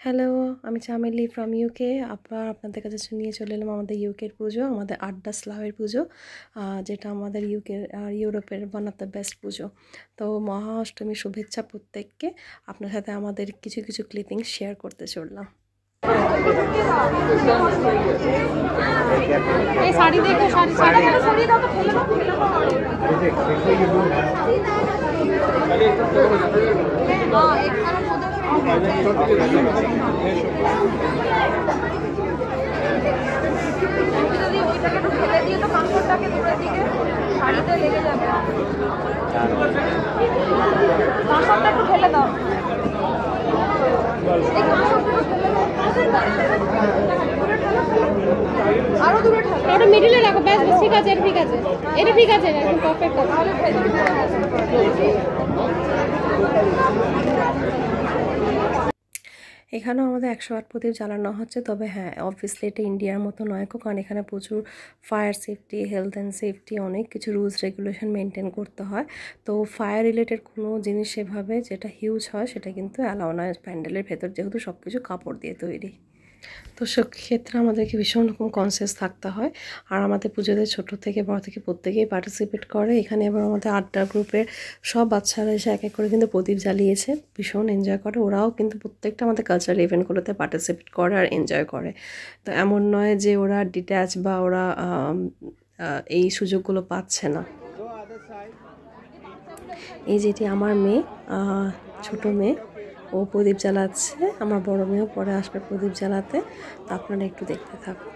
Hello, আমি চামেলি from UK. আপনাদের কাছে নিয়ে চলে এলাম আমাদের ইউকের পুজো, আমাদের আড্ডা স্লাভের পুজো, যেটা আমাদের ইউকের আর ইউরোপের ওয়ান অফ দ্য বেস্ট পুজো। তো মহা অষ্টমীর শুভেচ্ছা প্রত্যেককে। আপনার সাথে আমাদের কিছু কিছু ক্লিপিং শেয়ার করতে চললাম। এই শাড়ি দেখো, শাড়িটা সরিয়ে দাও তো, ফেলে দাও। হ্যাঁ, একখানা যদি ওইটাকে একটু ফেলে দিয়ে তো কাঁচটাকে দূরের দিকে শাড়িতে লেগে যাবে। কাঁচটা একটু ফেলে দাও। আরো দূরে ঠালো, ওটা মিডিলে রাখো। ব্যাস ব্যাস, ঠিক আছে, এটা ঠিক আছে, একদম পারফেক্ট আছে। এখানেও আমাদের 108 প্রদীপ জ্বালানো হচ্ছে। তবে হ্যাঁ, অবভিয়াসলি এটা ইন্ডিয়ার মতো নয়, কারণ এখানে প্রচুর fire safety, health and safety, অনেক কিছু রুলস রেগুলেশন মেনটেন করতে হয়। তো ফায়ার রিলেটেড কোনো জিনিস সেভাবে যেটা হিউজ হয় সেটা কিন্তু অ্যালাউ নয় প্যান্ডেলের ভেতর, যেহেতু সব কিছু কাপড় দিয়ে তৈরি। তো সেক্ষেত্রে আমাদেরকে ভীষণ রকম কনসিয়াস থাকতে হয়। আর আমাদের পুজোতে ছোটো থেকে বড় থেকে প্রত্যেকেই পার্টিসিপেট করে। এখানে এবার আমাদের আড্ডা গ্রুপের সব বাচ্চারা এসে এক এক করে কিন্তু প্রদীপ জ্বালিয়েছে, ভীষণ এনজয় করে। ওরাও কিন্তু প্রত্যেকটা আমাদের কালচারাল ইভেন্টগুলোতে পার্টিসিপেট করে আর এনজয় করে। তো এমন নয় যে ওরা ডিট্যাচ বা ওরা এই সুযোগগুলো পাচ্ছে না। এই যেটি আমার মেয়ে, ছোটো মেয়ে, ও প্রদীপ জ্বালাচ্ছে। আমার বড় মেয়েও পরে আসবে প্রদীপ জ্বালাতে। তো আপনারা একটু দেখতে থাকুন।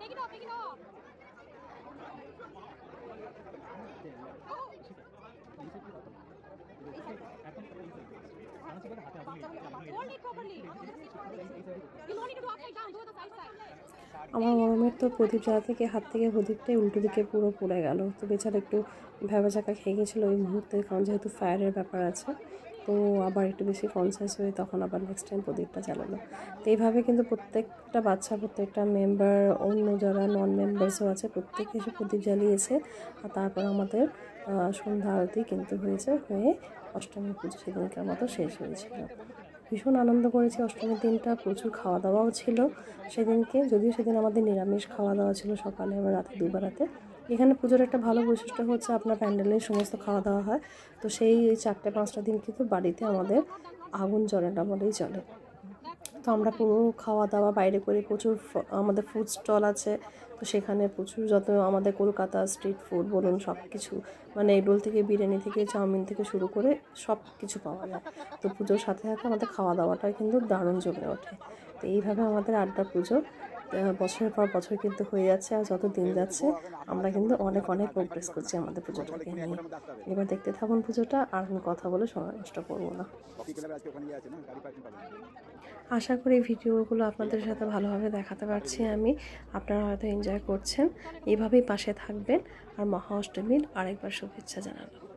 Take it off, take it off. Hold it properly. You don't need to do upside down, do the side side. আমার মেয়ের তো প্রদীপ জ্বালা থেকে হাত থেকে প্রদীপটাই উল্টো দিকে পুরো পড়ে গেল। তো বেচারা একটু ভ্যাবাচাকা খেয়ে গেছিলো ওই মুহূর্তে, কারণ যেহেতু ফায়ারের ব্যাপার আছে। তো আবার একটু বেশি কনসিয়াস হয়ে তখন আবার নেক্সট টাইম প্রদীপটা জ্বালালো। তো এইভাবে কিন্তু প্রত্যেকটা বাচ্চা, প্রত্যেকটা মেম্বার, অন্য যারা নন মেম্বার্সও আছে, প্রত্যেকে এসে প্রদীপ জ্বালিয়েছে। আর তারপর আমাদের সন্ধ্যা আরতি কিন্তু হয়ে অষ্টমী পুজো সেদিনকার মতো শেষ হয়েছিল। ভীষণ আনন্দ করেছি অষ্টমীর দিনটা। প্রচুর খাওয়া দাওয়াও ছিল সেদিনকে, যদিও সেদিন আমাদের নিরামিষ খাওয়া দাওয়া ছিল, সকালে আবার রাতে দুবেলাতে। এখানে পুজোর একটা ভালো বৈশিষ্ট্য হচ্ছে আপনার প্যান্ডেলের সমস্ত খাওয়া দাওয়া হয়। তো সেই 4-5টা দিন কিন্তু বাড়িতে আমাদের আগুন জ্বলে না বলেই চলে। তো আমরা পুরো খাওয়া দাওয়া বাইরে করি। প্রচুর আমাদের ফুড স্টল আছে, তো সেখানে প্রচুর যত আমাদের কলকাতা স্ট্রিট ফুড বলুন, সব কিছু, মানে এগরোল থেকে বিরিয়ানি থেকে চাউমিন থেকে শুরু করে সব কিছু পাওয়া যায়। তো পুজোর সাথে সাথে আমাদের খাওয়া দাওয়াটা কিন্তু দারুণ জমে ওঠে। তো এইভাবে আমাদের আড্ডা পুজো বছরের পর বছর কিন্তু হয়ে যাচ্ছে। আর যত দিন যাচ্ছে আমরা কিন্তু অনেক প্রোগ্রেস করছি আমাদের পুজোটাকে নিয়ে। এবার দেখতে থাকুন পুজোটা, আর আমি কথা বলে সময় নষ্ট করবো না। আশা করি ভিডিওগুলো আপনাদের সাথে ভালোভাবে দেখাতে পারছি আমি। আপনারা হয়তো এনজয় করছেন। এভাবেই পাশে থাকবেন। আর মহা অষ্টমীর আরেকবার শুভেচ্ছা জানালাম।